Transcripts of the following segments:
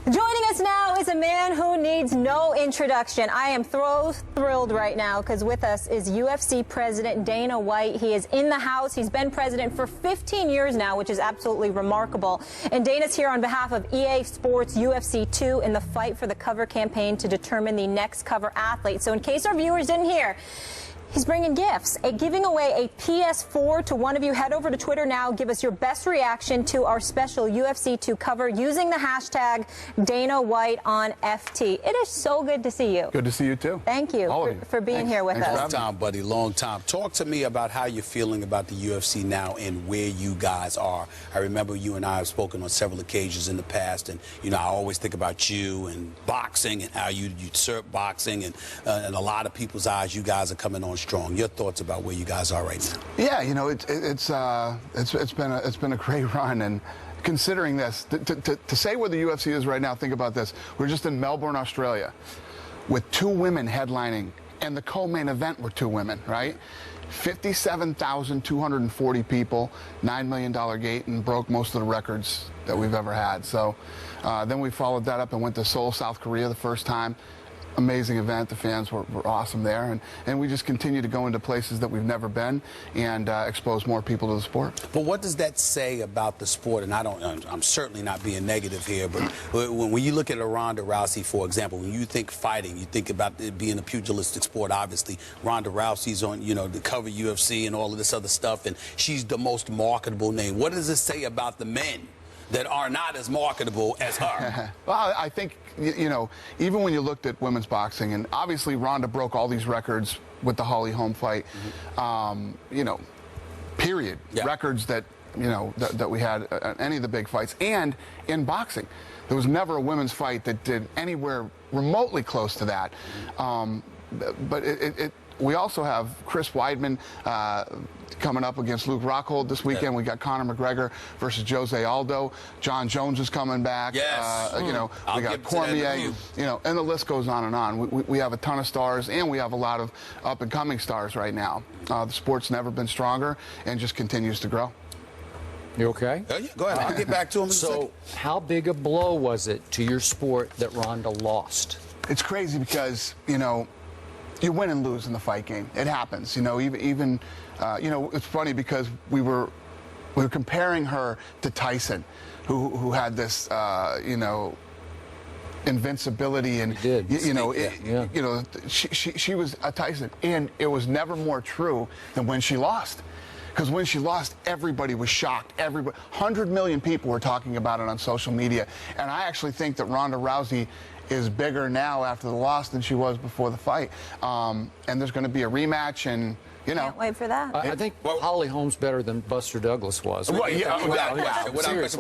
Joining us now is a man who needs no introduction. I am thrilled right now because with us is UFC President Dana White. He is in the house. He's been president for 15 years now, which is absolutely remarkable. And Dana's here on behalf of EA Sports UFC 2 in the fight for the cover campaign to determine the next cover athlete. So in case our viewers didn't hear, he's bringing gifts, giving away a PS4 to one of you. Head over to Twitter now. Give us your best reaction to our special UFC 2 cover using the hashtag Dana White on FT. It is so good to see you. Good to see you, too. Thank you for being here with us. Long time, buddy. Long time. Talk to me about how you're feeling about the UFC now and where you guys are. I remember you and I have spoken on several occasions in the past, and, you know, I always think about you and boxing and how you usurp boxing, and in a lot of people's eyes, you guys are coming on strong. Your thoughts about where you guys are right now? Yeah, you know, it's been a great run, and considering this, to say where the UFC is right now, think about this: we're just in Melbourne, Australia, with 2 women headlining, and the co-main event were 2 women, right? 57,240 people, $9 million gate, and broke most of the records that we've ever had. So then we followed that up and went to Seoul, South Korea the first time. Amazing event. The fans were awesome there, and we just continue to go into places that we've never been and expose more people to the sport. But what does that say about the sport? And I'm certainly not being negative here, but when you look at a Ronda Rousey, for example, when you think fighting, you think about it being a pugilistic sport. Obviously, Ronda Rousey's on, you know, the cover UFC and all of this other stuff, and she's the most marketable name. What does it say about the men that are not as marketable as her? Well, I think, you know, even when you looked at women's boxing, and obviously Ronda broke all these records with the Holm fight, you know, period. Yeah. Records that, you know, that we had at any of the big fights. And in boxing, there was never a women's fight that did anywhere remotely close to that. But we also have Chris Weidman coming up against Luke Rockhold this weekend. Yeah. We got Conor McGregor versus Jose Aldo. John Jones is coming back. Yes. You know, we got Cormier. You know, and the list goes on and on. We have a ton of stars, and we have a lot of up-and-coming stars right now. The sport's never been stronger and just continues to grow. You okay? Yeah, go ahead. I'll get back to him in a second. So, how big a blow was it to your sport that Ronda lost? It's crazy because, you know, you win and lose in the fight game. It happens, you know. Even you know, it's funny because we were comparing her to Tyson, who had this, you know, invincibility, and you know, you know, she was a Tyson, and it was never more true than when she lost. Because when she lost, everybody was shocked. 100 million people were talking about it on social media, and I actually think that Ronda Rousey is bigger now after the loss than she was before the fight. And there's going to be a rematch, and you know. Can't wait for that. I think Holly Holm's better than Buster Douglas was. Well, yeah, but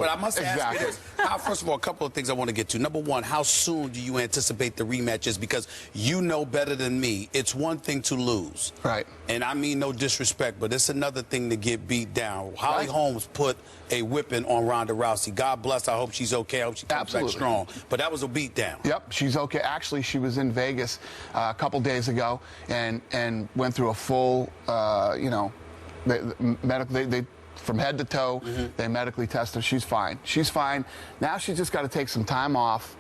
I must ask you this. First of all, a couple of things I want to get to. Number one, how soon do you anticipate the rematches? Because you know better than me, it's one thing to lose. Right. And I mean no disrespect, but it's another thing to get beat down. Holly Holmes put a whipping on Ronda Rousey. God bless. I hope she's okay. I hope she comes back strong. But that was a beat down. Yep, she's okay. Actually, she was in Vegas a couple days ago and went through a full, you know, they from head to toe, they medically tested. She's fine. She's fine. Now she's just got to take some time off,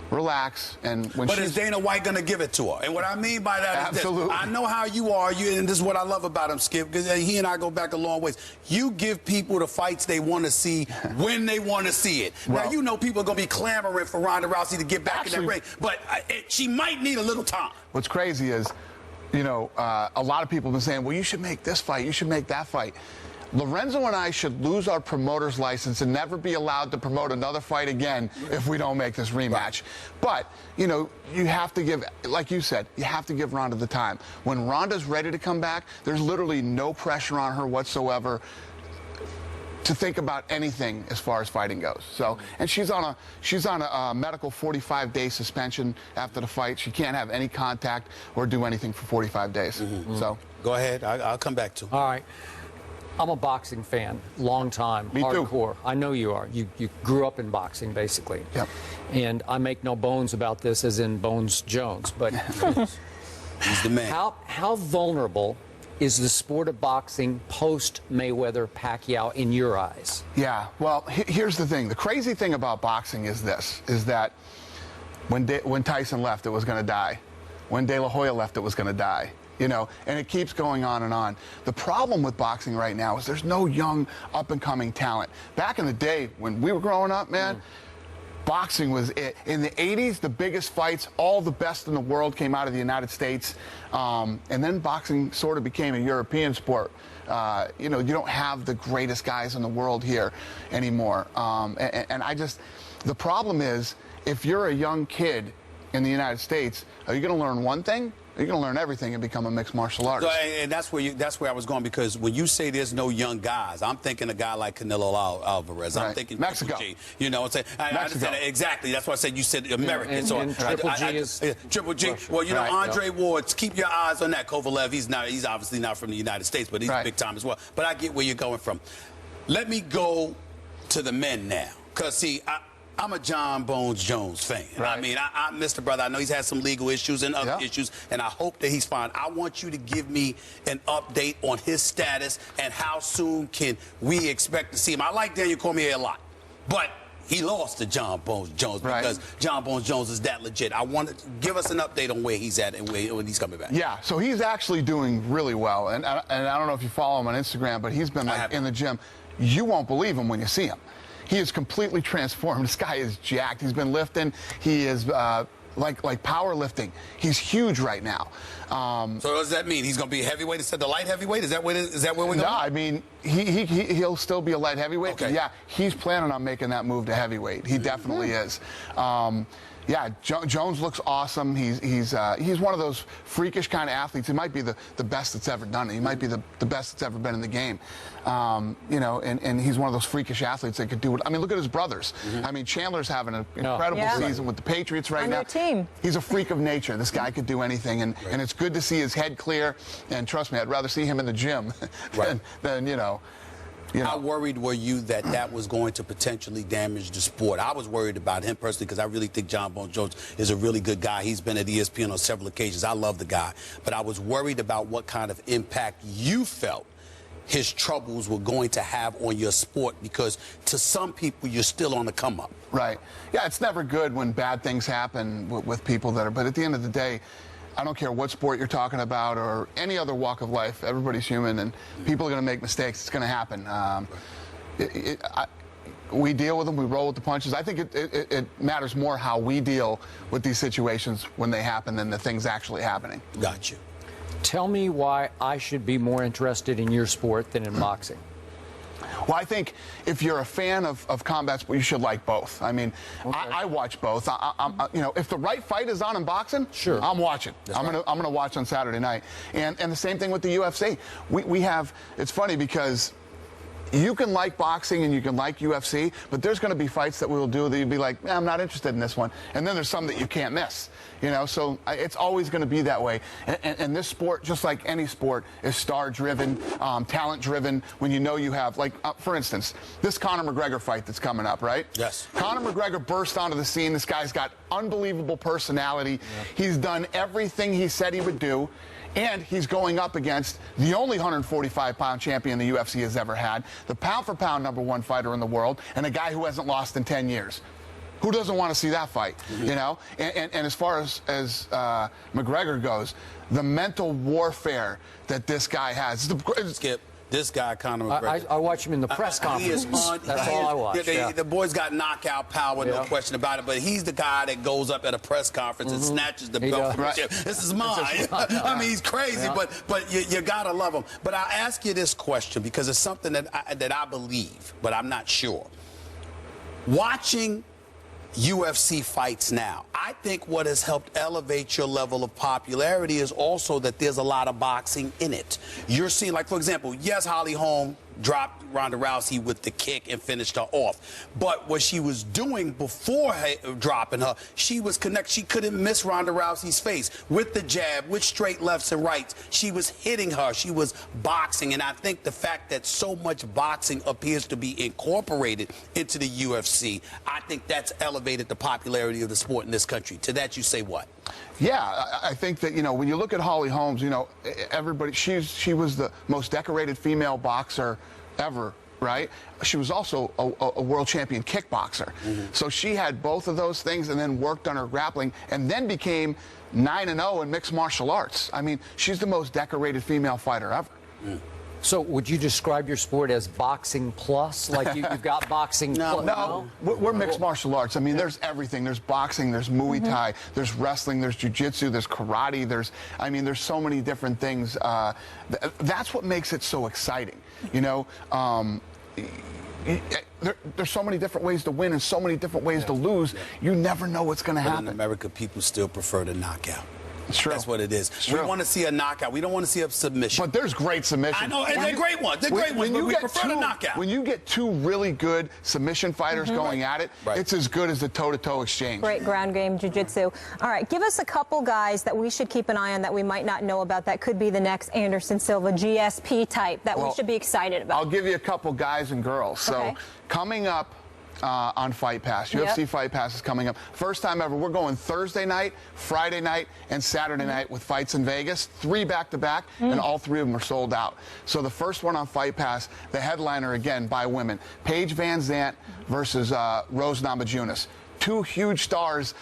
relax, and when But is Dana White going to give it to her? And what I mean by that is this. I know how you are, and this is what I love about him, Skip, because he and I go back a long ways. You give people the fights they want to see when they want to see it. Well, now, you know people are going to be clamoring for Ronda Rousey to get back in that ring, but she might need a little time. What's crazy is, you know, a lot of people have been saying, well, you should make this fight, you should make that fight. Lorenzo and I should lose our promoter's license and never be allowed to promote another fight again if we don't make this rematch. Right. But, you know, you have to give, like you said, you have to give Ronda the time. When Ronda's ready to come back, there's literally no pressure on her whatsoever to think about anything as far as fighting goes. So, and she's on a medical 45-day suspension after the fight. She can't have any contact or do anything for 45 days. So, go ahead. I'll come back to it. All right. I'm a boxing fan, long time, Me hardcore. Too. I know you are. You grew up in boxing, basically. Yep. And I make no bones about this, as in Bones Jones. But he's the man. How vulnerable is the sport of boxing post-Mayweather-Pacquiao in your eyes? Yeah, well, here's the thing. The crazy thing about boxing is this, is that when Tyson left, it was going to die. When De La Hoya left, it was going to die. You know, and it keeps going on and on. The problem with boxing right now is there's no young, up-and-coming talent. Back in the day, when we were growing up, man, boxing was it. In the 80s, the biggest fights, all the best in the world came out of the United States. And then boxing sort of became a European sport. You know, you don't have the greatest guys in the world here anymore. And the problem is, if you're a young kid in the United States, are you going to learn one thing? You're going to learn everything and become a mixed martial artist. So, and that's where I was going, because when you say there's no young guys, I'm thinking a guy like Canelo Alvarez. I'm thinking Mexico. Triple G. You know what I'm saying? I understand exactly. That's why I said you said American. And, so and Triple G is Triple G. Russia. Well, you know, Andre Ward. Keep your eyes on that. Kovalev. He's obviously not from the United States, but he's big time as well. But I get where you're going from. Let me go to the men now, because see, I'm a John Bones Jones fan. Right. I mean, I miss the brother. I know he's had some legal issues and other issues, and I hope that he's fine. I want you to give me an update on his status and how soon can we expect to see him. I like Daniel Cormier a lot, but he lost to John Bones Jones because John Bones Jones is that legit. I want to give us an update on where he's at and when he's coming back. Yeah, so he's actually doing really well, and I don't know if you follow him on Instagram, but he's been like in the gym. You won't believe him when you see him. He is completely transformed. This guy is jacked. He's been lifting. He is like powerlifting. He's huge right now. So what does that mean? He's going to be a heavyweight instead of light heavyweight? Is that where we're going? No, I mean, he'll still be a light heavyweight. Okay. Yeah, he's planning on making that move to heavyweight. He definitely is. Yeah, Jones looks awesome. He's one of those freakish kind of athletes. He might be the best that's ever done it. He might be the best that's ever been in the game. You know, and he's one of those freakish athletes that could do it. I mean, look at his brothers. I mean, Chandler's having an incredible season with the Patriots right now. Team. He's a freak of nature. This guy could do anything, and it's good to see his head clear. And trust me, I'd rather see him in the gym than you know. How worried were you that was going to potentially damage the sport? I was worried about him personally because I really think John Bones Jones is a really good guy. He's been at ESPN on several occasions. I love the guy. But I was worried about what kind of impact you felt his troubles were going to have on your sport, because to some people, you're still on the come up. Right. Yeah, it's never good when bad things happen with people that are, but at the end of the day, I don't care what sport you're talking about or any other walk of life. Everybody's human, and people are going to make mistakes. It's going to happen. We deal with them. We roll with the punches. I think it matters more how we deal with these situations when they happen than the things actually happening. Got you. Tell me why I should be more interested in your sport than in boxing. Well, I think if you're a fan of combat sport, you should like both. I mean, I watch both. You know, if the right fight is on in boxing, sure, I'm watching. I'm gonna watch on Saturday night. And the same thing with the UFC. We have. It's funny because you can like boxing and you can like UFC, but there's going to be fights that we'll do that you'll be like, I'm not interested in this one. And then there's some that you can't miss. You know, so it's always going to be that way. And this sport, just like any sport, is star-driven, talent-driven. When you know you have, like, for instance, this Conor McGregor fight that's coming up, right? Yes. Conor McGregor burst onto the scene. This guy's got unbelievable personality. Yeah. He's done everything he said he would do. And he's going up against the only 145-pound champion the UFC has ever had, the pound-for-pound #1 fighter in the world, and a guy who hasn't lost in 10 years. Who doesn't want to see that fight? You know? And as far as McGregor goes, the mental warfare that this guy has. Skip. This guy, Conor McGregor. I watch him in the press conference. That's all I watch. The boy's got knockout power, no question about it. But he's the guy that goes up at a press conference and snatches the belt from the chair. This is mine. I mean, he's crazy, but you gotta love him. But I'll ask you this question because it's something that I believe, but I'm not sure. Watching UFC fights now, I think what has helped elevate your level of popularity is also that there's a lot of boxing in it. You're seeing, like, for example, yes, Holm dropped Ronda Rousey with the kick and finished her off. But what she was doing before dropping her, she was connected. She couldn't miss Ronda Rousey's face with the jab, with straight lefts and rights. She was hitting her. She was boxing. And I think the fact that so much boxing appears to be incorporated into the UFC, I think that's elevated the popularity of the sport in this country. To that you say what? Yeah, I think that, you know, when you look at Holly Holmes, you know, everybody, she was the most decorated female boxer ever, right? She was also a world champion kickboxer. So she had both of those things and then worked on her grappling and then became 9-0 in mixed martial arts. I mean, she's the most decorated female fighter ever. So would you describe your sport as boxing plus? Like you've got boxing plus? No, we're mixed martial arts. I mean, there's everything. There's boxing, there's Muay Thai, there's wrestling, there's jiu-jitsu, there's karate, there's so many different things. That's what makes it so exciting, you know? There's so many different ways to win and so many different ways to lose. You never know what's going to happen. In America, people still prefer the knockout. It's true. That's what it is. It's We true. want to see a knockout. We don't want to see a submission. But there's great submissions. I know, and they're great ones. They're great ones, but we prefer the knockout. When you get two really good submission fighters going at it, it's as good as the toe-to-toe exchange. Great ground game jiu-jitsu. All right, give us a couple guys that we should keep an eye on that we might not know about that could be the next Anderson Silva GSP type that we should be excited about. I'll give you a couple guys and girls. Okay. So coming up on Fight Pass, UFC Fight Pass is coming up. First time ever. We're going Thursday night, Friday night, and Saturday night with fights in Vegas. 3 back-to-back, and all 3 of them are sold out. So the first one on Fight Pass, the headliner again by women, Paige Van Zant versus Rose Namajunas. 2 huge stars.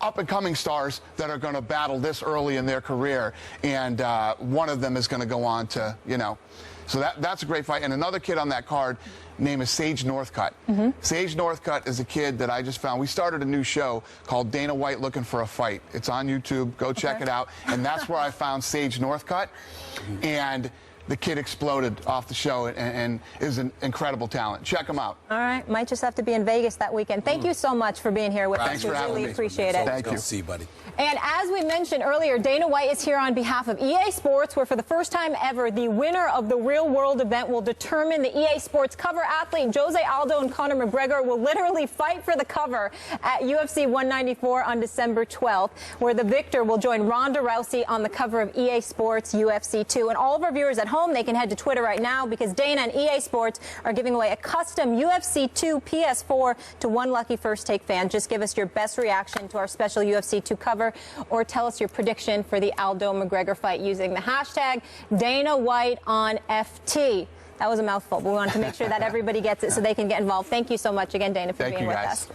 Up-and-coming stars that are going to battle this early in their career, and one of them is going to go on to, you know, so that's a great fight. And another kid on that card, name is Sage Northcutt. Sage Northcutt is a kid that I just found. We started a new show called Dana White Looking for a Fight. It's on YouTube. Go check it out. And that's where I found Sage Northcutt. And the kid exploded off the show and is an incredible talent. Check him out. All right, might just have to be in Vegas that weekend. Thank you so much for being here with us. Thanks for We having really me. appreciate it. Thank you. See you, buddy. And as we mentioned earlier, Dana White is here on behalf of EA Sports, where for the first time ever, the winner of the Real World event will determine the EA Sports cover athlete. Jose Aldo and Conor McGregor will literally fight for the cover at UFC 194 on December 12th, where the victor will join Ronda Rousey on the cover of EA Sports UFC 2. And all of our viewers at home, they can head to Twitter right now because Dana and EA Sports are giving away a custom UFC 2 PS4 to one lucky First Take fan. Just give us your best reaction to our special UFC 2 cover, or tell us your prediction for the Aldo McGregor fight using the hashtag Dana White on FT. That was a mouthful, but we wanted to make sure that everybody gets it so they can get involved. Thank you so much again, Dana, for being with us.